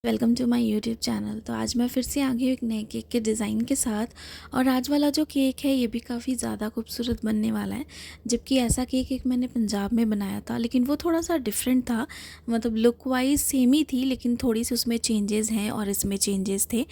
Welcome to my YouTube channel. तो आज मैं फिर से आ गई हूँ एक नए केक के डिज़ाइन के साथ। और आज वाला जो केक है ये भी काफ़ी ज़्यादा खूबसूरत बनने वाला है। जबकि ऐसा केक एक मैंने पंजाब में बनाया था, लेकिन वो थोड़ा सा डिफरेंट था। मतलब लुक वाइज सेम ही थी, लेकिन थोड़ी सी उसमें चेंजेस हैं और इसमें चेंजेस थे।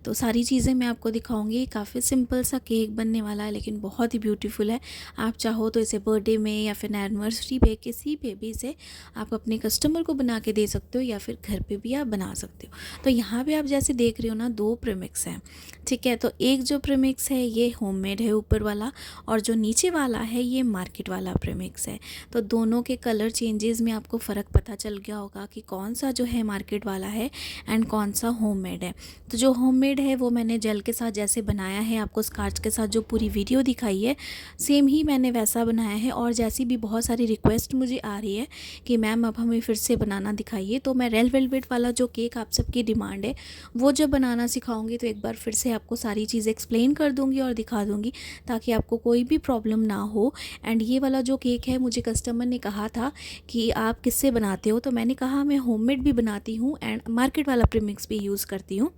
तो सारी चीज़ें मैं आपको दिखाऊँगी। काफ़ी सिंपल सा केक बनने वाला है, लेकिन बहुत ही ब्यूटीफुल है। आप चाहो तो इसे बर्थडे में या फिर एनिवर्सरी पे, किसी पे भी इसे आप अपने कस्टमर को बना के दे सकते हो, या फिर घर पे भी आप बना सकते हो। तो यहाँ पे आप जैसे देख रहे हो ना, दो प्रीमिक्स हैं, ठीक है। तो एक जो प्रीमिक्स है ये होममेड है ऊपर वाला, और जो नीचे वाला है ये मार्केट वाला प्रीमिक्स है। तो दोनों के कलर चेंजेस में आपको फ़र्क पता चल गया होगा कि कौन सा जो है मार्केट वाला है एंड कौन सा होममेड है। तो जो होममेड है वो मैंने जेल के साथ जैसे बनाया है, आपको स्कार्च के साथ जो पूरी वीडियो दिखाई है सेम ही मैंने वैसा बनाया है। और जैसी भी बहुत सारी रिक्वेस्ट मुझे आ रही है कि मैम अब हमें फिर से बनाना दिखाइए, तो मैं रेड वेलवेट वाला जो केक आप सबकी डिमांड है वो जब बनाना सिखाऊंगी तो एक बार फिर से आपको सारी चीज़ एक्सप्लेन कर दूंगी और दिखा दूंगी, ताकि आपको कोई भी प्रॉब्लम ना हो। एंड ये वाला जो केक है, मुझे कस्टमर ने कहा था कि आप किससे बनाते हो, तो मैंने कहा मैं होममेड भी बनाती हूँ एंड मार्केट वाला प्रीमिक्स भी यूज़ करती हूँ।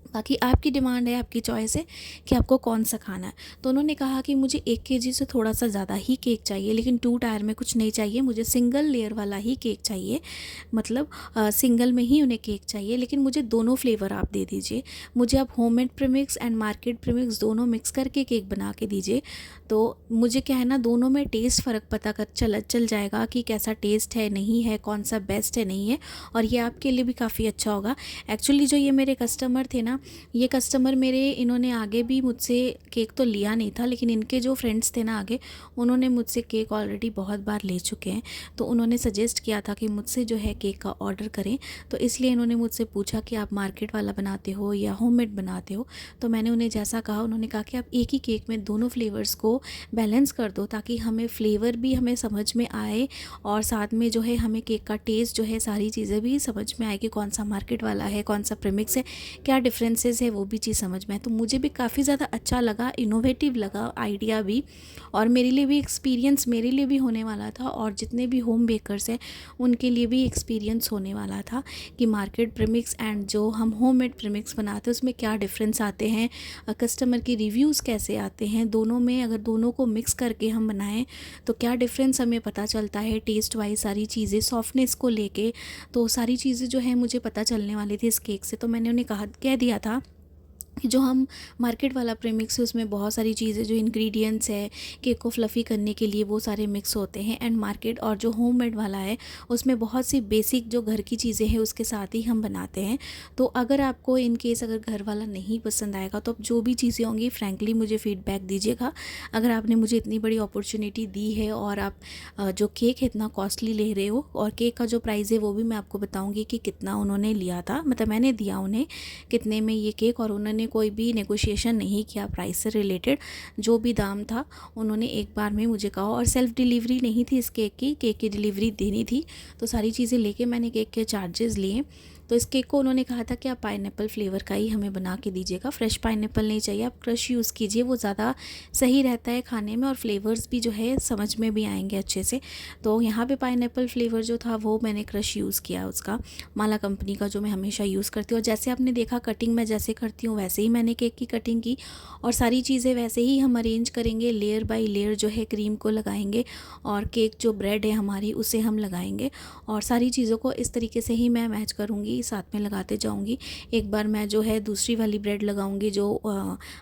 बाकी आपकी डिमांड है, आपकी चॉइस है कि आपको कौन सा खाना है। तो उन्होंने कहा कि मुझे 1 kg से थोड़ा सा ज़्यादा ही केक चाहिए, लेकिन 2 टायर में कुछ नहीं चाहिए, मुझे सिंगल लेयर वाला ही केक चाहिए। मतलब सिंगल में ही उन्हें केक चाहिए, लेकिन मुझे दोनों फ्लेवर आप दे दीजिए। मुझे आप homemade premix and market premix दोनों मिक्स करके केक बना के दीजिए। तो मुझे क्या है ना, दोनों में टेस्ट फ़र्क पता कर चल जाएगा कि कैसा टेस्ट है, नहीं है, कौन सा बेस्ट है, नहीं है। और ये आपके लिए भी काफ़ी अच्छा होगा। एक्चुअली जो ये मेरे कस्टमर थे ना, ये कस्टमर मेरे, इन्होंने आगे भी मुझसे केक तो लिया नहीं था, लेकिन इनके जो फ्रेंड्स थे ना आगे, उन्होंने मुझसे केक ऑलरेडी बहुत बार ले चुके हैं। तो उन्होंने सजेस्ट किया था कि मुझसे जो है केक का ऑर्डर करें। तो इसलिए इन्होंने मुझसे पूछा कि आप मार्केट वाला बनाते हो या होममेड बनाते हो। तो मैंने उन्हें जैसा कहा, उन्होंने कहा कि आप एक ही केक में दोनों फ्लेवर्स को बैलेंस कर दो, ताकि हमें फ्लेवर भी हमें समझ में आए, और साथ में जो है हमें केक का टेस्ट जो है, सारी चीज़ें भी समझ में आए कि कौन सा मार्केट वाला है, कौन सा प्रीमिक्स है, क्या डिफरेंसेस है, वो भी चीज़ समझ में आए। तो मुझे भी काफ़ी ज़्यादा अच्छा लगा, इनोवेटिव लगा आइडिया भी, और मेरे लिए भी एक्सपीरियंस मेरे लिए भी होने वाला था, और जितने भी होम बेकर्स हैं उनके लिए भी एक्सपीरियंस होने वाला था कि मार्केट प्रीमिक्स एंड जो हम होममेड प्रीमिक्स बनाते हैं उसमें क्या डिफरेंस आते हैं, कस्टमर की रिव्यूज़ कैसे आते हैं, दोनों में अगर दोनों को मिक्स करके हम बनाएं तो क्या डिफरेंस हमें पता चलता है टेस्ट वाइज, सारी चीज़ें, सॉफ्टनेस को लेके। तो सारी चीज़ें जो है मुझे पता चलने वाली थी इस केक से। तो मैंने उन्हें कह दिया था कि जो हम मार्केट वाला प्रीमिक्स है उसमें बहुत सारी चीज़ें, जो इंग्रेडिएंट्स है केक को फ्लफ़ी करने के लिए, वो सारे मिक्स होते हैं। एंड मार्केट और जो होममेड वाला है उसमें बहुत सी बेसिक जो घर की चीज़ें हैं उसके साथ ही हम बनाते हैं। तो अगर आपको इन केस अगर घर वाला नहीं पसंद आएगा, तो अब जो भी चीज़ें होंगी फ्रैंकली मुझे फ़ीडबैक दीजिएगा। अगर आपने मुझे इतनी बड़ी अपॉर्चुनिटी दी है, और आप जो केक है इतना कॉस्टली ले रहे हो, और केक का जो प्राइस है वो भी मैं आपको बताऊँगी कि कितना उन्होंने लिया था, मतलब मैंने दिया उन्हें कितने में ये केक, और उन्होंने कोई भी नेगोशिएशन नहीं किया प्राइस से रिलेटेड। जो भी दाम था उन्होंने एक बार में मुझे कहा। और सेल्फ़ डिलीवरी नहीं थी इस केक की डिलीवरी देनी थी। तो सारी चीज़ें लेके मैंने केक के चार्जेस लिए। तो इस केक को उन्होंने कहा था कि आप पाइनएप्पल फ्लेवर का ही हमें बना के दीजिएगा, फ्रेश पाइनएप्पल नहीं चाहिए, आप क्रश यूज़ कीजिए, वो ज़्यादा सही रहता है खाने में, और फ्लेवर्स भी जो है समझ में भी आएंगे अच्छे से। तो यहाँ पे पाइनएप्पल फ्लेवर जो था वो मैंने क्रश यूज़ किया उसका, माला कंपनी का, जो मैं हमेशा यूज़ करती हूँ। और जैसे आपने देखा कटिंग मैं जैसे करती हूँ वैसे ही मैंने केक की कटिंग की, और सारी चीज़ें वैसे ही हम अरेंज करेंगे, लेयर बाय लेयर जो है क्रीम को लगाएंगे, और केक जो ब्रेड है हमारी उसे हम लगाएंगे, और सारी चीज़ों को इस तरीके से ही मैं मैच करूँगी, साथ में लगाते जाऊँगी। एक बार मैं जो है दूसरी वाली ब्रेड लगाऊँगी जो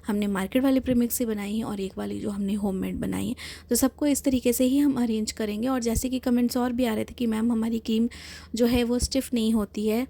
हमने मार्केट वाले प्रीमिक्स से बनाई है, और एक वाली जो हमने होममेड बनाई है। तो सबको इस तरीके से ही हम अरेंज करेंगे। और जैसे कि कमेंट्स और भी आ रहे थे कि मैम हमारी क्रीम जो है वो स्टिफ़ नहीं होती है,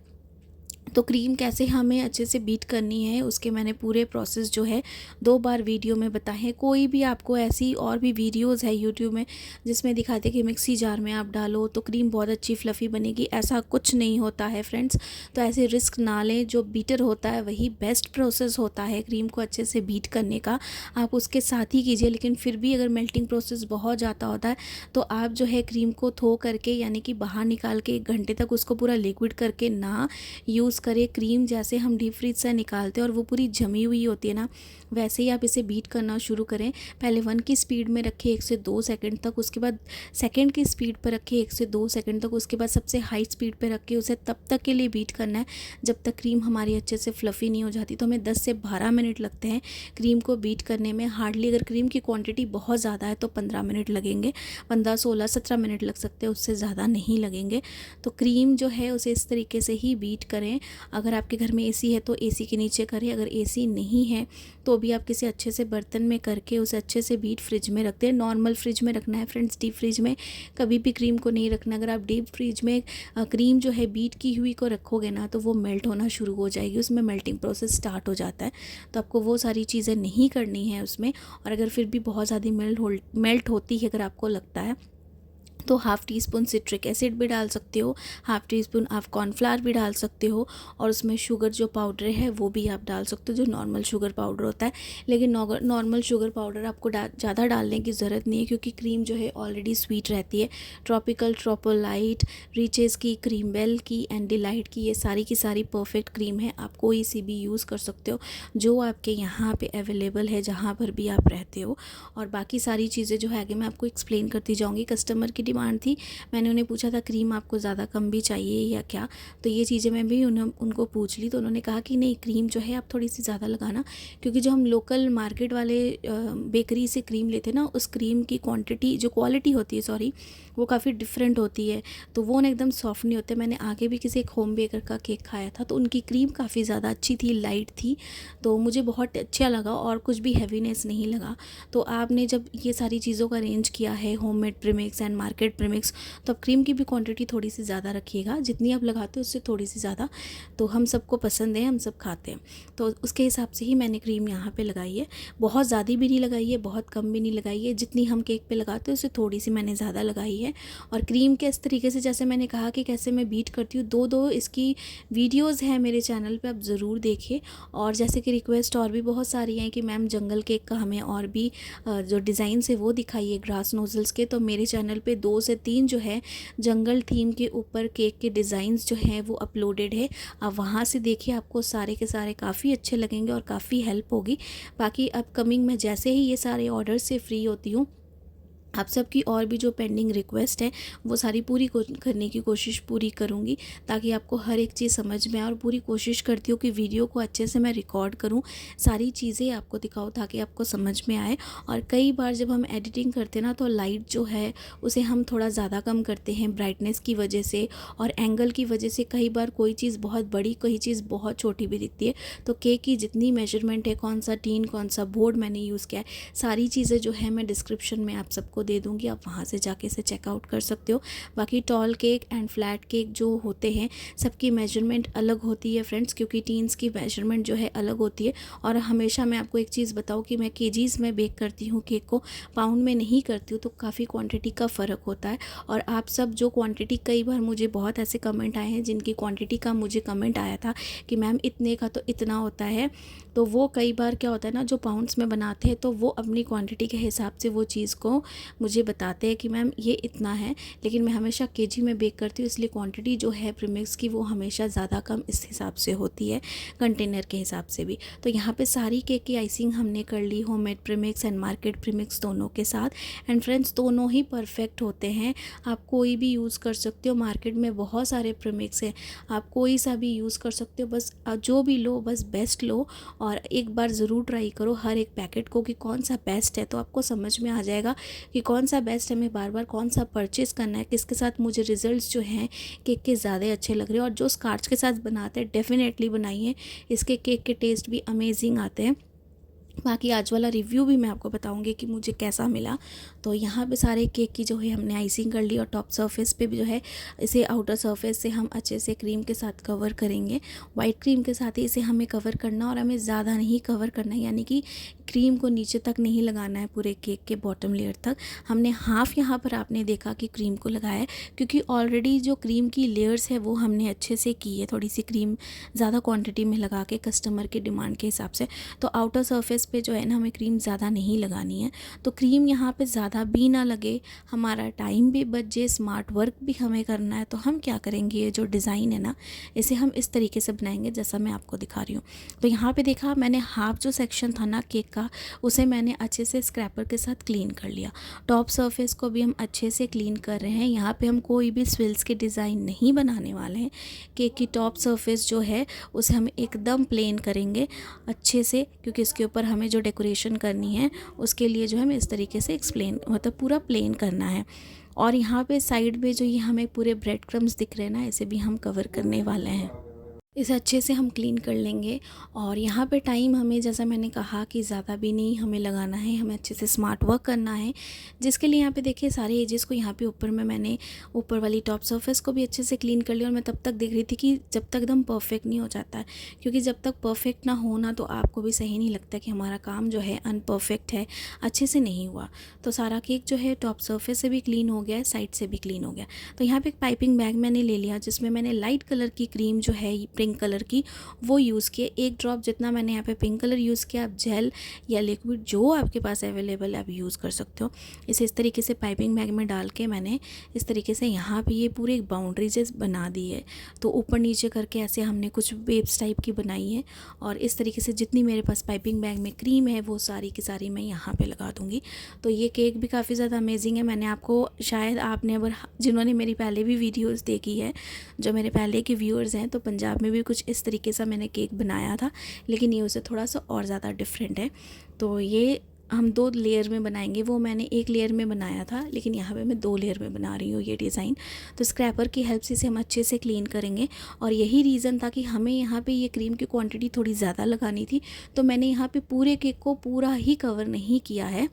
तो क्रीम कैसे हमें अच्छे से बीट करनी है उसके मैंने पूरे प्रोसेस जो है 2 बार वीडियो में बताए हैं। कोई भी आपको ऐसी और भी वीडियोस है यूट्यूब में जिसमें दिखाते कि मिक्सी जार में आप डालो तो क्रीम बहुत अच्छी फ्लफ़ी बनेगी, ऐसा कुछ नहीं होता है फ्रेंड्स। तो ऐसे रिस्क ना लें, जो बीटर होता है वही बेस्ट प्रोसेस होता है क्रीम को अच्छे से बीट करने का, आप उसके साथ ही कीजिए। लेकिन फिर भी अगर मेल्टिंग प्रोसेस बहुत ज़्यादा होता है तो आप जो है क्रीम को थो करके, यानी कि बाहर निकाल के 1 घंटे तक उसको पूरा लिक्विड करके ना यूज़ करें क्रीम जैसे हम डीप फ्रीज से निकालते हैं और वो पूरी जमी हुई होती है ना, वैसे ही आप इसे बीट करना शुरू करें। पहले 1 की स्पीड में रखें 1 से 2 सेकंड तक, उसके बाद सेकंड की स्पीड पर रखें 1 से 2 सेकंड तक, उसके बाद सबसे हाई स्पीड पे रख के उसे तब तक के लिए बीट करना है जब तक क्रीम हमारी अच्छे से फ्लफ़ी नहीं हो जाती। तो हमें 10 से 12 मिनट लगते हैं क्रीम को बीट करने में। हार्डली अगर क्रीम की क्वांटिटी बहुत ज़्यादा है तो 15 मिनट लगेंगे, 15, 16, 17 मिनट लग सकते हैं, उससे ज़्यादा नहीं लगेंगे। तो क्रीम जो है उसे इस तरीके से ही बीट करें। अगर आपके घर में एसी है तो एसी के नीचे करें, अगर एसी नहीं है तो भी आप किसी अच्छे से बर्तन में करके उसे अच्छे से बीट फ्रिज में रख दें। नॉर्मल फ्रिज में रखना है फ्रेंड्स, डीप फ्रिज में कभी भी क्रीम को नहीं रखना। अगर आप डीप फ्रिज में क्रीम जो है बीट की हुई को रखोगे ना तो वो मेल्ट होना शुरू हो जाएगी, उसमें मेल्टिंग प्रोसेस स्टार्ट हो जाता है। तो आपको वो सारी चीज़ें नहीं करनी है उसमें। और अगर फिर भी बहुत ज़्यादा मेल्ट होती है अगर आपको लगता है तो half tea spoon citric acid भी डाल सकते हो, हाफ़ टी स्पून आप कॉर्नफ्लावर भी डाल सकते हो, और उसमें शुगर जो पाउडर है वो भी आप डाल सकते हो, जो नॉर्मल शुगर पाउडर होता है। लेकिन नॉर्मल शुगर पाउडर आपको ज़्यादा डालने की ज़रूरत नहीं है क्योंकि क्रीम जो है ऑलरेडी स्वीट रहती है। ट्रॉपिकल, ट्रोपोलाइट, रिचेज़ की, क्रीम बेल की एंड डिलाइट की, ये सारी की सारी परफेक्ट क्रीम है। आप कोई सी भी यूज़ कर सकते हो जो आपके यहाँ पे अवेलेबल है, जहाँ पर भी आप रहते हो। और बाकी सारी चीज़ें जो है आगे मैं आपको एक्सप्लेन करती जाऊँगी। कस्टमर की डिमांड थी, मैंने उन्हें पूछा था क्रीम आपको ज़्यादा कम भी चाहिए या क्या, तो ये चीज़ें मैं भी उनको पूछ ली। तो उन्होंने कहा कि नहीं, क्रीम जो है आप थोड़ी सी ज़्यादा लगाना, क्योंकि जो हम लोकल मार्केट वाले बेकरी से क्रीम लेते हैं ना, उस क्रीम की क्वांटिटी जो क्वालिटी होती है सॉरी वो काफ़ी डिफरेंट होती है, तो वो ना एकदम सॉफ्ट नहीं होते। मैंने आगे भी किसी एक होम बेकर का केक खाया था तो उनकी क्रीम काफ़ी ज़्यादा अच्छी थी, लाइट थी, तो मुझे बहुत अच्छा लगा और कुछ भी हैवीनेस नहीं लगा। तो आपने जब ये सारी चीज़ों का अरेंज किया है, homemade premix and market premix, तो आप क्रीम की भी क्वांटिटी थोड़ी सी ज़्यादा रखिएगा, जितनी आप लगाते हो उससे थोड़ी सी ज़्यादा। तो हम सबको पसंद है, हम सब खाते हैं, तो उसके हिसाब से ही मैंने क्रीम यहाँ पे लगाई है। बहुत ज़्यादा भी नहीं लगाई है, बहुत कम भी नहीं लगाई है, जितनी हम केक पे लगाते हैं उससे थोड़ी सी मैंने ज़्यादा लगाई है। और क्रीम के इस तरीके से जैसे मैंने कहा कि कैसे मैं बीट करती हूँ, दो इसकी वीडियोज़ हैं मेरे चैनल पर, आप ज़रूर देखें। और जैसे कि रिक्वेस्ट और भी बहुत सारी हैं कि मैम जंगल केक का हमें और भी जो डिज़ाइन है वो दिखाइए ग्रास नोजल्स के, तो मेरे चैनल पे 2 से 3 जो है जंगल थीम के ऊपर केक के डिज़ाइंस जो हैं वो अपलोडेड है। आप वहाँ से देखिए, आपको सारे के सारे काफ़ी अच्छे लगेंगे और काफ़ी हेल्प होगी। बाकी अपकमिंग में जैसे ही ये सारे ऑर्डर से फ्री होती हूँ, आप सबकी और भी जो पेंडिंग रिक्वेस्ट है वो सारी पूरी करने की कोशिश पूरी करूँगी, ताकि आपको हर एक चीज़ समझ में आए। और पूरी कोशिश करती हूँ कि वीडियो को अच्छे से मैं रिकॉर्ड करूँ, सारी चीज़ें आपको दिखाऊँ ताकि आपको समझ में आए। और कई बार जब हम एडिटिंग करते हैं ना तो लाइट जो है उसे हम थोड़ा ज़्यादा कम करते हैं ब्राइटनेस की वजह से और एंगल की वजह से। कई बार कोई चीज़ बहुत बड़ी, कोई चीज़ बहुत छोटी भी दिखती है। तो केक की जितनी मेजरमेंट है, कौन सा टीन, कौन सा बोर्ड मैंने यूज़ किया है, सारी चीज़ें जो है मैं डिस्क्रिप्शन में आप सबको दे दूँगी, आप वहाँ से जाके इसे चेकआउट कर सकते हो। बाकी tall cake and flat cake जो होते हैं सबकी मेजरमेंट अलग होती है फ्रेंड्स, क्योंकि टीन्स की मेजरमेंट जो है अलग होती है। और हमेशा मैं आपको एक चीज़ बताऊँ कि मैं केजीज़ में बेक करती हूँ केक को, पाउंड में नहीं करती हूँ, तो काफ़ी क्वान्टिटी का फ़र्क होता है। और आप सब जो क्वान्टिटी, कई बार मुझे बहुत ऐसे कमेंट आए हैं जिनकी क्वान्टिटी का मुझे कमेंट आया था कि मैम इतने का तो इतना होता है, तो वो कई बार क्या होता है ना, जो पाउंड्स में बनाते हैं तो वो अपनी क्वांटिटी के हिसाब से वो चीज़ को मुझे बताते हैं कि मैम ये इतना है, लेकिन मैं हमेशा केजी में बेक करती हूँ, इसलिए क्वांटिटी जो है प्रीमिक्स की वो हमेशा ज़्यादा कम इस हिसाब से होती है, कंटेनर के हिसाब से भी। तो यहाँ पे सारी केक की आइसिंग हमने कर ली, homemade premix and market premix दोनों के साथ। एंड फ्रेंड्स दोनों ही परफेक्ट होते हैं, आप कोई भी यूज़ कर सकते हो। मार्केट में बहुत सारे प्रीमिक्स हैं, आप कोई सा भी यूज़ कर सकते हो, बस जो भी लो बस बेस्ट लो। और एक बार ज़रूर ट्राई करो हर एक पैकेट को कि कौन सा बेस्ट है, तो आपको समझ में आ जाएगा कि कौन सा बेस्ट है, हमें बार बार कौन सा परचेज़ करना है, किसके साथ मुझे रिजल्ट्स जो हैं केक के ज़्यादा अच्छे लग रहे हैं। और जो स्कार्च के साथ बनाते हैं डेफिनेटली बनाइए, इसके केक के टेस्ट भी अमेजिंग आते हैं। बाकी आज वाला रिव्यू भी मैं आपको बताऊंगी कि मुझे कैसा मिला। तो यहाँ पे सारे केक की जो है हमने आइसिंग कर ली, और टॉप सरफेस पे भी जो है इसे आउटर सरफेस से हम अच्छे से क्रीम के साथ कवर करेंगे, वाइट क्रीम के साथ ही इसे हमें कवर करना, और हमें ज़्यादा नहीं कवर करना है, यानी कि क्रीम को नीचे तक नहीं लगाना है, पूरे केक के बॉटम लेयर तक। हमने हाफ़ यहाँ पर आपने देखा कि क्रीम को लगाया है, क्योंकि ऑलरेडी जो क्रीम की लेयर्स है वो हमने अच्छे से की है, थोड़ी सी क्रीम ज़्यादा क्वान्टिटी में लगा के कस्टमर की डिमांड के हिसाब से। तो आउटर सरफेस सरफेस पे जो है ना हमें क्रीम ज़्यादा नहीं लगानी है। तो क्रीम यहाँ पे ज़्यादा भी ना लगे, हमारा टाइम भी बच जाए, स्मार्ट वर्क भी हमें करना है। तो हम क्या करेंगे, ये जो डिज़ाइन है ना इसे हम इस तरीके से बनाएंगे जैसा मैं आपको दिखा रही हूँ। तो यहाँ पे देखा मैंने हाफ जो सेक्शन था ना केक का, उसे मैंने अच्छे से स्क्रैपर के साथ क्लीन कर लिया। टॉप सरफेस को भी हम अच्छे से क्लीन कर रहे हैं। यहाँ पे हम कोई भी स्विल्स के डिज़ाइन नहीं बनाने वाले हैं। केक की टॉप सरफेस जो है उसे हम एकदम प्लेन करेंगे अच्छे से, क्योंकि इसके ऊपर हमें जो डेकोरेशन करनी है उसके लिए जो है हमें इस तरीके से मतलब पूरा प्लेन करना है। और यहाँ पे साइड में जो ये हमें पूरे ब्रेड क्रम्स दिख रहे हैं ना, इसे भी हम कवर करने वाले हैं। इसे अच्छे से हम क्लीन कर लेंगे। और यहाँ पे टाइम हमें, जैसा मैंने कहा कि ज़्यादा भी नहीं हमें लगाना है, हमें अच्छे से स्मार्ट वर्क करना है, जिसके लिए यहाँ पे देखिए सारे एजेस को यहाँ पे ऊपर में मैंने ऊपर वाली टॉप सरफेस को भी अच्छे से क्लीन कर लिया। और मैं तब तक देख रही थी कि जब तक एकदम परफेक्ट नहीं हो जाता है, क्योंकि जब तक परफेक्ट ना हो ना तो आपको भी सही नहीं लगता कि हमारा काम जो है अनपरफेक्ट है, अच्छे से नहीं हुआ। तो सारा केक जो है टॉप सरफेस से भी क्लीन हो गया है, साइड से भी क्लीन हो गया। तो यहाँ पर एक पाइपिंग बैग मैंने ले लिया जिसमें मैंने लाइट कलर की क्रीम जो है पिंक कलर की वो यूज़ किए। एक ड्रॉप जितना मैंने यहाँ पे पिंक कलर यूज़ किया। आप जेल या लिक्विड जो आपके पास अवेलेबल है आप यूज़ कर सकते हो। इसे इस तरीके से पाइपिंग बैग में डाल के मैंने इस तरीके से यहाँ पे ये पूरी एक बाउंड्रीज बना दी है। तो ऊपर नीचे करके ऐसे हमने कुछ वेव्स टाइप की बनाई है। और इस तरीके से जितनी मेरे पास पाइपिंग बैग में क्रीम है वो सारी की सारी मैं यहाँ पे लगा दूँगी। तो ये केक भी काफ़ी ज़्यादा अमेजिंग है। मैंने आपको, शायद आपने अगर जिन्होंने मेरी पहले भी वीडियोज़ देखी है, जो मेरे पहले के व्यूअर्स हैं, तो पंजाब में भी कुछ इस तरीके से मैंने केक बनाया था, लेकिन ये उससे थोड़ा सा और ज़्यादा डिफरेंट है। तो ये हम 2 लेयर में बनाएंगे। वो मैंने 1 लेयर में बनाया था, लेकिन यहाँ पे मैं 2 लेयर में बना रही हूँ ये डिज़ाइन। तो स्क्रैपर की हेल्प से इसे हम अच्छे से क्लीन करेंगे। और यही रीज़न था कि हमें यहाँ पे ये क्रीम की क्वांटिटी थोड़ी ज़्यादा लगानी थी, तो मैंने यहाँ पे पूरे केक को पूरा ही कवर नहीं किया है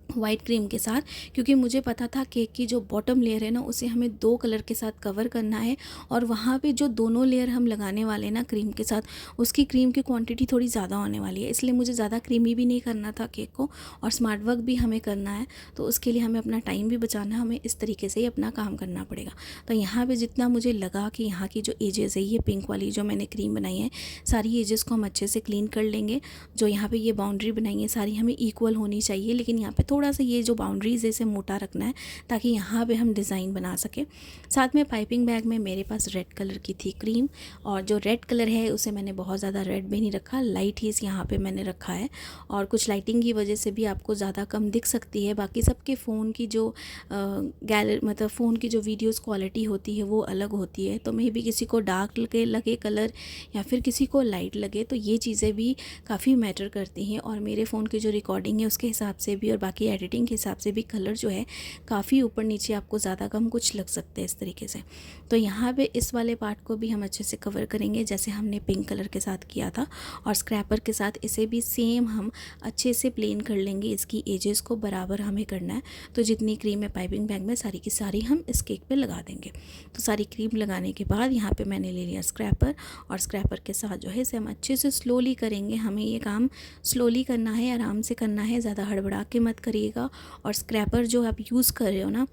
वाइट क्रीम के साथ, क्योंकि मुझे पता था केक की जो बॉटम लेयर है ना उसे हमें 2 कलर के साथ कवर करना है। और वहाँ पे जो दोनों लेयर हम लगाने वाले हैं ना क्रीम के साथ, उसकी क्रीम की क्वांटिटी थोड़ी ज़्यादा होने वाली है। इसलिए मुझे ज़्यादा क्रीमी भी नहीं करना था केक को, और स्मार्ट वर्क भी हमें करना है। तो उसके लिए हमें अपना टाइम भी बचाना है, हमें इस तरीके से ही अपना काम करना पड़ेगा। तो यहाँ पर जितना मुझे लगा कि यहाँ की जो एजेस है, ये पिंक वाली जो मैंने क्रीम बनाई है, सारी एजेस को हम अच्छे से क्लीन कर लेंगे। जो यहाँ पर ये बाउंड्री बनाई है सारी हमें इक्वल होनी चाहिए, लेकिन यहाँ पर थोड़ा सा ये जो बाउंड्रीज है इसे मोटा रखना है ताकि यहाँ पे हम डिज़ाइन बना सके। साथ में पाइपिंग बैग में मेरे पास रेड कलर की थी क्रीम, और जो रेड कलर है उसे मैंने बहुत ज़्यादा रेड भी नहीं रखा, लाइट ही यहाँ पे मैंने रखा है। और कुछ लाइटिंग की वजह से भी आपको ज़्यादा कम दिख सकती है। बाकी सबके फ़ोन की जो मतलब फ़ोन की जो वीडियोज़ क्वालिटी होती है वो अलग होती है। तो मे भी किसी को डार्क लगे कलर, या फिर किसी को लाइट लगे, तो ये चीज़ें भी काफ़ी मैटर करती हैं। और मेरे फ़ोन की जो रिकॉर्डिंग है उसके हिसाब से भी, और बाकी एडिटिंग के हिसाब से भी कलर जो है काफ़ी ऊपर नीचे आपको ज़्यादा कम कुछ लग सकते हैं इस तरीके से। तो यहाँ पे इस वाले पार्ट को भी हम अच्छे से कवर करेंगे जैसे हमने पिंक कलर के साथ किया था। और स्क्रैपर के साथ इसे भी सेम हम अच्छे से प्लेन कर लेंगे। इसकी एजेस को बराबर हमें करना है। तो जितनी क्रीम है पाइपिंग बैग में सारी की सारी हम इस केक पे लगा देंगे। तो सारी क्रीम लगाने के बाद यहाँ पे मैंने ले लिया स्क्रैपर, और स्क्रैपर के साथ जो है इसे हम अच्छे से स्लोली करेंगे। हमें ये काम स्लोली करना है, आराम से करना है, ज़्यादा हड़बड़ा के मत करिएगा। और स्क्रैपर जो आप यूज़ कर रहे हो ना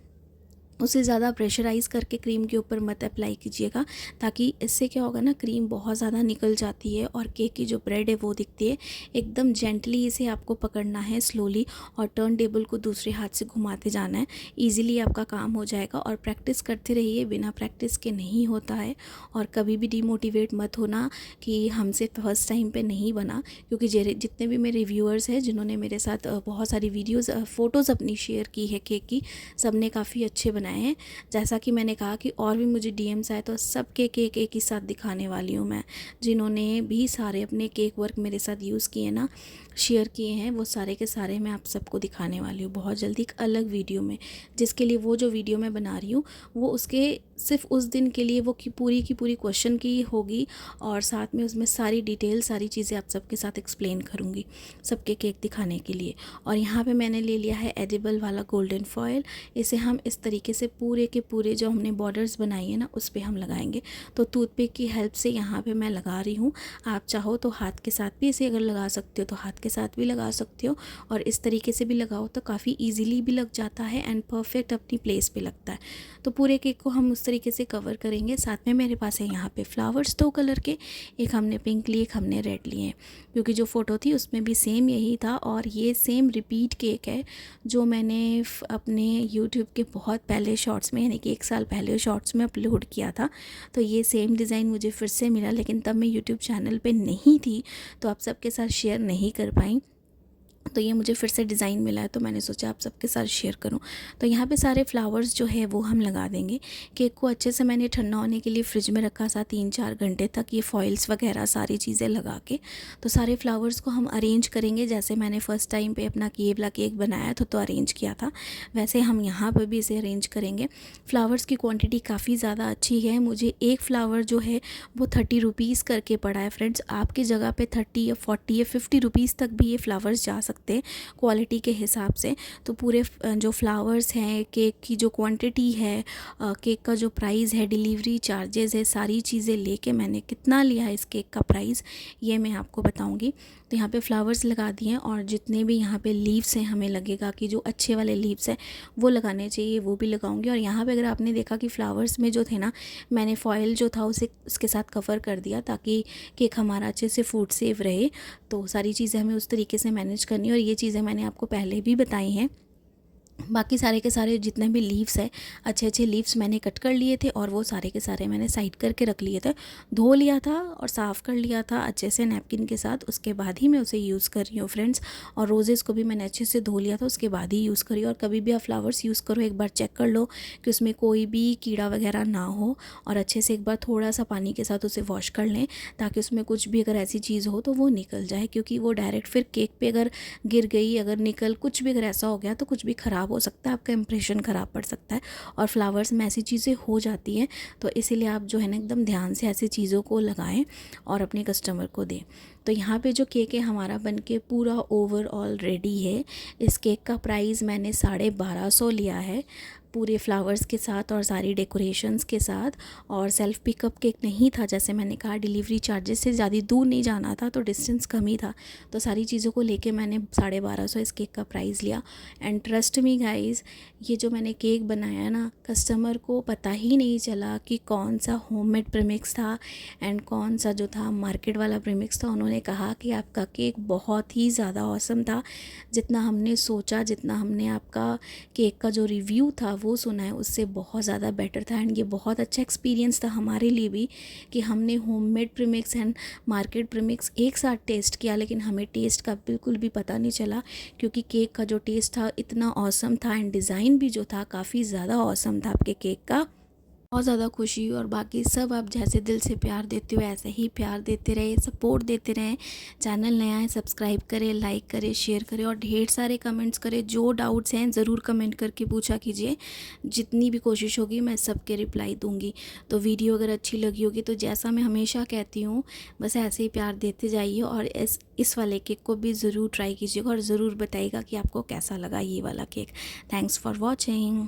उसे ज़्यादा प्रेशराइज़ करके क्रीम के ऊपर मत अप्लाई कीजिएगा, ताकि इससे क्या होगा ना, क्रीम बहुत ज़्यादा निकल जाती है और केक की जो ब्रेड है वो दिखती है। एकदम जेंटली इसे आपको पकड़ना है स्लोली, और टर्न टेबल को दूसरे हाथ से घुमाते जाना है। ईज़िली आपका काम हो जाएगा। और प्रैक्टिस करते रहिए, बिना प्रैक्टिस के नहीं होता है। और कभी भी डिमोटिवेट मत होना कि हमसे फर्स्ट टाइम पे नहीं बना, क्योंकि जितने भी मेरे व्यूअर्स हैं जिन्होंने मेरे साथ बहुत सारी फ़ोटोज़ अपनी शेयर की है केक की, सब ने काफ़ी अच्छे बनाए हैं। जैसा कि मैंने कहा कि और भी मुझे डीएम्स आए तो सब केक एक ही साथ दिखाने वाली हूँ मैं। जिन्होंने भी सारे अपने केक वर्क मेरे साथ यूज़ किए ना, शेयर किए हैं, वो सारे के सारे मैं आप सबको दिखाने वाली हूँ बहुत जल्दी एक अलग वीडियो में। जिसके लिए वो जो वीडियो मैं बना रही हूँ वो उसके सिर्फ उस दिन के लिए वो की पूरी क्वेश्चन की होगी, और साथ में उसमें सारी डिटेल सारी चीज़ें आप सबके साथ एक्सप्लेन करूँगी सबके केक दिखाने के लिए। और यहाँ पे मैंने ले लिया है एडिबल वाला गोल्डन फॉयल। इसे हम इस तरीके से पूरे के पूरे जो हमने बॉर्डर्स बनाई है ना उस पर हम लगाएंगे। तो टूथपिक की हेल्प से यहाँ पे मैं लगा रही हूँ। आप चाहो तो हाथ के साथ भी इसे अगर लगा सकते हो तो हाथ के साथ भी लगा सकते हो, और इस तरीके से भी लगाओ तो काफ़ी ईजीली भी लग जाता है एंड परफेक्ट अपनी प्लेस पे लगता है। तो पूरे केक को हम तरीके से कवर करेंगे। साथ में मेरे पास है यहाँ पे फ्लावर्स 2 कलर के, एक हमने पिंक लिए, एक हमने रेड लिए हैं, क्योंकि जो फ़ोटो थी उसमें भी सेम यही था। और ये सेम रिपीट केक है जो मैंने अपने यूट्यूब के बहुत पहले शॉर्ट्स में, यानी कि 1 साल पहले शॉर्ट्स में अपलोड किया था। तो ये सेम डिज़ाइन मुझे फिर से मिला, लेकिन तब मैं यूट्यूब चैनल पे नहीं थी तो आप सबके साथ शेयर नहीं कर पाई। तो ये मुझे फिर से डिज़ाइन मिला है, तो मैंने सोचा आप सबके साथ शेयर करूं। तो यहाँ पे सारे फ्लावर्स जो है वो हम लगा देंगे। केक को अच्छे से मैंने ठंडा होने के लिए फ्रिज में रखा था 3-4 घंटे तक, ये फॉइल्स वगैरह सारी चीज़ें लगा के। तो सारे फ्लावर्स को हम अरेंज करेंगे जैसे मैंने फ़र्स्ट टाइम पे अपना ये वाला केक बनाया था तो अरेंज किया था, वैसे हम यहाँ पर भी इसे अरेंज करेंगे। फ्लावर्स की क्वान्टिटी काफ़ी ज़्यादा अच्छी है। मुझे एक फ़्लावर जो है वो 30 रुपीज़ करके पड़ा है फ्रेंड्स। आपकी जगह पे 30 या 40 या 50 रुपीज़ तक भी ये फ्लावर्स जा सकते हैं क्वालिटी के हिसाब से। तो पूरे जो फ्लावर्स हैं, केक की जो क्वांटिटी है, केक का जो प्राइस है, डिलीवरी चार्जेस है, सारी चीज़ें लेके मैंने कितना लिया है इस केक का प्राइस ये मैं आपको बताऊंगी। तो यहाँ पे फ्लावर्स लगा दिए और जितने भी यहाँ पे लीव्स हैं हमें लगेगा कि जो अच्छे वाले लीव्स हैं वो लगाने चाहिए, वो भी लगाऊंगी। और यहाँ पे अगर आपने देखा कि फ्लावर्स में जो थे ना, मैंने फॉयल जो था उसे उसके साथ कवर कर दिया ताकि केक हमारा अच्छे से फूड सेफ रहे। तो सारी चीज़ें हमें उस तरीके से मैनेज करनी है और ये चीज़ें मैंने आपको पहले भी बताई हैं। बाकी सारे के सारे जितने भी लीव्स हैं, अच्छे अच्छे लीव्स मैंने कट कर लिए थे और वो सारे के सारे मैंने साइड करके रख लिए थे। धो लिया था और साफ़ कर लिया था अच्छे से नैपकिन के साथ, उसके बाद ही मैं उसे यूज़ कर रही हूँ फ्रेंड्स। और रोज़ेज़ को भी मैंने अच्छे से धो लिया था, उसके बाद ही यूज़ करी। और कभी भी आप फ्लावर्स यूज़ करो एक बार चेक कर लो कि उसमें कोई भी कीड़ा वगैरह ना हो, और अच्छे से एक बार थोड़ा सा पानी के साथ उसे वॉश कर लें ताकि उसमें कुछ भी अगर ऐसी चीज़ हो तो वो निकल जाए, क्योंकि वो डायरेक्ट फिर केक पे अगर गिर गई, अगर निकल कुछ भी अगर ऐसा हो गया तो कुछ भी ख़राब हो सकता है, आपका इंप्रेशन ख़राब पड़ सकता है। और फ्लावर्स में ऐसी चीज़ें हो जाती हैं, तो इसीलिए आप जो है ना एकदम ध्यान से ऐसी चीज़ों को लगाएं और अपने कस्टमर को दें। तो यहाँ पे जो केक है हमारा बनके पूरा ओवरऑल रेडी है। इस केक का प्राइस मैंने 1250 लिया है पूरे फ्लावर्स के साथ और सारी डेकोरेशंस के साथ। और सेल्फ़ पिकअप केक नहीं था, जैसे मैंने कहा डिलीवरी चार्जेस से ज़्यादा दूर नहीं जाना था तो डिस्टेंस कम ही था, तो सारी चीज़ों को लेके मैंने 1250 इस केक का प्राइस लिया। एंड ट्रस्ट मी गाइज़, ये जो मैंने केक बनाया ना, कस्टमर को पता ही नहीं चला कि कौन सा होममेड प्रीमिक्स था एंड कौन सा जो था मार्केट वाला प्रीमिक्स था। उन्होंने कहा कि आपका केक बहुत ही ज़्यादा ऑसम था, जितना हमने सोचा, जितना हमने आपका केक का जो रिव्यू था वो सुना है उससे बहुत ज़्यादा बेटर था। एंड ये बहुत अच्छा एक्सपीरियंस था हमारे लिए भी कि हमने homemade premix and market premix एक साथ टेस्ट किया, लेकिन हमें टेस्ट का बिल्कुल भी पता नहीं चला, क्योंकि केक का जो टेस्ट था इतना ऑसम था एंड डिज़ाइन भी जो था काफ़ी ज़्यादा ऑसम था आपके केक का। बहुत ज़्यादा खुशी। और बाकी सब आप जैसे दिल से प्यार देते हो ऐसे ही प्यार देते रहे, सपोर्ट देते रहें। चैनल नया है, सब्सक्राइब करें, लाइक करें, शेयर करें और ढेर सारे कमेंट्स करें। जो डाउट्स हैं ज़रूर कमेंट करके पूछा कीजिए, जितनी भी कोशिश होगी मैं सबके रिप्लाई दूंगी। तो वीडियो अगर अच्छी लगी होगी तो जैसा मैं हमेशा कहती हूँ बस ऐसे ही प्यार देते जाइए। और इस वाले केक को भी ज़रूर ट्राई कीजिएगा और ज़रूर बताइएगा कि आपको कैसा लगा ये वाला केक। Thanks for watching.